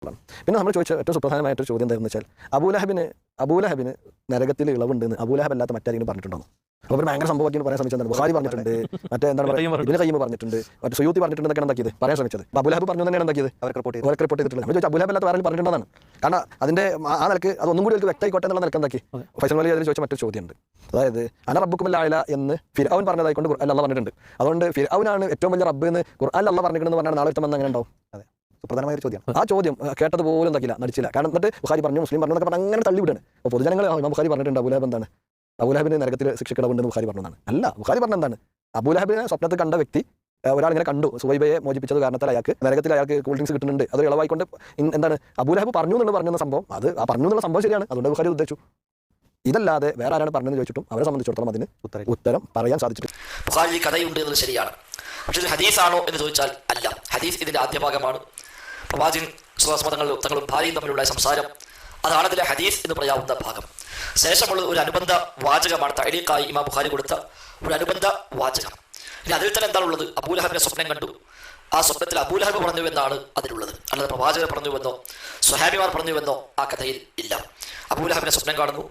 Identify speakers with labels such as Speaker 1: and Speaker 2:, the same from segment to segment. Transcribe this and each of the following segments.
Speaker 1: പിന്നെ നമ്മൾ ചോദിച്ച ഏറ്റവും സുപ്രധാനമായിട്ടൊരു ചോദ്യം എന്താണെന്ന് വെച്ചാൽ അബൂലഹബിന് നരകത്തിൽ ഇളവുണ്ടെന്ന് അബൂലഹബ് അല്ലാത്ത മറ്റാരെങ്കിലും പറഞ്ഞിട്ടുണ്ടോ? അപ്പോൾ ഒരു ഭയങ്കര സംഭവമാക്കി പറയാൻ ശ്രമിച്ചത് ബുഖാരി പറഞ്ഞിട്ടുണ്ട്, മറ്റേ എന്താണ് ഇബ്നു ഖയ്യിം പറഞ്ഞിട്ടുണ്ട്, മറ്റേ സുയൂത്തി പറഞ്ഞിട്ടുണ്ടെന്നൊക്കെ എന്താക്കിയത് പറയാൻ ശ്രമിച്ചത്. അബൂലഹബ് പറഞ്ഞു തന്നെയാണ് എന്താക്കിയത് അവർക്ക് റിപ്പോർട്ട് ചെയ്തിട്ടുള്ളത്. നമ്മൾ ചോദിച്ചാൽ അബൂലഹബ് അല്ലാത്ത ആരെങ്കിലും പറഞ്ഞിട്ടുണ്ടെന്നാണ്. കാരണം അതിന്റെ ആ നിലക്ക് അത് ഒന്നും കൂടി അവർക്ക് വ്യക്തമായിക്കോട്ടെ എന്നുള്ള നിലക്ക് എന്താക്കി ഫൈസൽ അലി അതിൽ ചോദിച്ച മറ്റൊരു ചോദ്യമുണ്ട്. അതായത് അന റബ്ബുക്കുൽ അഅ്ല എന്ന് ഫിർഔൻ പറഞ്ഞതായിക്കൊണ്ട് ഖുർആനിൽ അല്ലാഹ് പറഞ്ഞിട്ടുണ്ട്. അതുകൊണ്ട് ഫിർഔനാണ് ഏറ്റവും വലിയ റബ്ബ് എന്ന് ഖുർആനിൽ അല്ലാഹ് പറഞ്ഞിട്ടുണ്ടെന്ന് പറഞ്ഞാൽ നാളെ വന്ന് അങ്ങനെ ഉണ്ടാവും. പ്രധാനമായ ഒരു ചോദ്യം. ആ ചോദ്യം കേട്ടത് പോലും എന്താക്കില്ല, നടിച്ചില്ല. കാരണം എന്നിട്ട് ബുഖാരി പറഞ്ഞു, മുസ്ലിം പറഞ്ഞു എന്നൊക്കെ പറഞ്ഞാൽ അങ്ങനെ തള്ളിവിടാണ്. അപ്പോൾ പൊതുജനങ്ങൾ ബുഖാരി പറഞ്ഞിട്ടുണ്ട് അബൂലഹബ് എന്താണ് അബൂലഹബിന് നരകത്തിൽ ശിക്ഷിക്കണമെന്ന് ബുഖാരി പറഞ്ഞതാണ്. അല്ല, ബുഖാരി പറഞ്ഞ എന്താണ്, അബൂലഹബിനെ സ്വപ്നത്തിൽ കണ്ട വ്യക്തി ഒരാളിങ്ങനെ കണ്ടു, സുവൈബയെ മോചിപ്പിച്ചത് കാരണത്താൽ നരകത്തിൽ അയാൾക്ക് കൂൾ ഡ്രിങ്ക്സ് കിട്ടുന്നുണ്ട്, അത് ഇളവായിക്കൊണ്ട് എന്താണ് അബൂലഹബ് പറഞ്ഞു എന്നുള്ള പറഞ്ഞ സംഭവം, അത് ആ പറഞ്ഞു എന്നുള്ള സംഭവം ശരിയാണ്, അതുകൊണ്ട് ബുഖാരി ഉദ്ദേശിച്ചു. ഇതല്ലാതെ വേറെ ആരാണ് പറഞ്ഞതെന്ന് ചോദിച്ചിട്ടും അവരെ സംബന്ധിച്ചിടത്തോളം അതിന് ഉത്തരം പറയാൻ സാധിച്ചിട്ടുണ്ട്.
Speaker 2: ബുഖാരിയിൽ കഥയുണ്ട് എന്നത് ശരിയാണ്, പക്ഷേ ഇത് ഹദീസാണോ എന്ന് ചോദിച്ചാൽ അല്ല. ഹദീസ് ഇതിന്റെ ആദ്യ ഭാഗമാണ്. പ്രവാചകൻ തങ്ങളും ഭാര്യയും തമ്മിലുള്ള സംസാരം, അതാണ് ഇതിലെ ഹദീസ് എന്ന് പറയാവുന്ന ഭാഗം. ശേഷമുള്ള ഒരു അനുബന്ധ വാചകമാണ് തഅലീഖായി ഇമാം ബുഖാരി കൊടുത്ത ഒരു അനുബന്ധ വാചകം. ഇനി അതിൽ തന്നെ എന്താണുള്ളത്? അബൂലഹബിനെ സ്വപ്നം കണ്ടു, ആ സ്വപ്നത്തിൽ അബൂലഹബ് പറഞ്ഞു എന്നാണ് അതിലുള്ളത്. അല്ലാതെ പ്രവാചകർ പറഞ്ഞുവെന്നോ സ്വഹാബിമാർ പറഞ്ഞുവെന്നോ ആ കഥയിൽ ഇല്ല. അബൂലഹബിനെ സ്വപ്നം കാണുന്നു,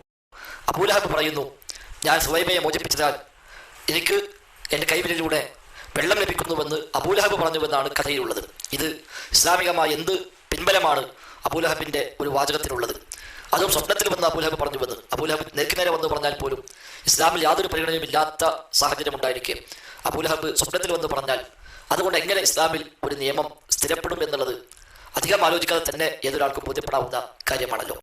Speaker 2: അബൂലഹബ് പറയുന്നു, ഞാൻ സുവൈബയെ മോചിപ്പിച്ചതാൽ എനിക്ക് എൻ്റെ കൈവിരലിലൂടെ വെള്ളം ലഭിക്കുന്നുവെന്ന് അബൂലഹബ് പറഞ്ഞുവെന്നാണ് കഥയിലുള്ളത്. ഇത് ഇസ്ലാമികമായ എന്ത് പിൻബലമാണ് അബൂലഹബിൻ്റെ ഒരു വാചകത്തിനുള്ളത്? അതും സ്വപ്നത്തിൽ വന്ന് അബൂലഹബ് പറഞ്ഞുവെന്ന്. അബൂലഹബ് നേർക്കുനേരെ വന്ന് പറഞ്ഞാൽ പോലും ഇസ്ലാമിൽ യാതൊരു പരിഗണനയും ഇല്ലാത്ത സാഹചര്യം ഉണ്ടായിരിക്കെ അബൂലഹബ് സ്വപ്നത്തിൽ വന്ന് പറഞ്ഞാൽ അതുകൊണ്ട് എങ്ങനെ ഇസ്ലാമിൽ ഒരു നിയമം സ്ഥിരപ്പെടും എന്നുള്ളത് അധികം ആലോചിക്കാതെ തന്നെ ഏതൊരാൾക്കും ബോധ്യപ്പെടാവുന്ന കാര്യമാണല്ലോ.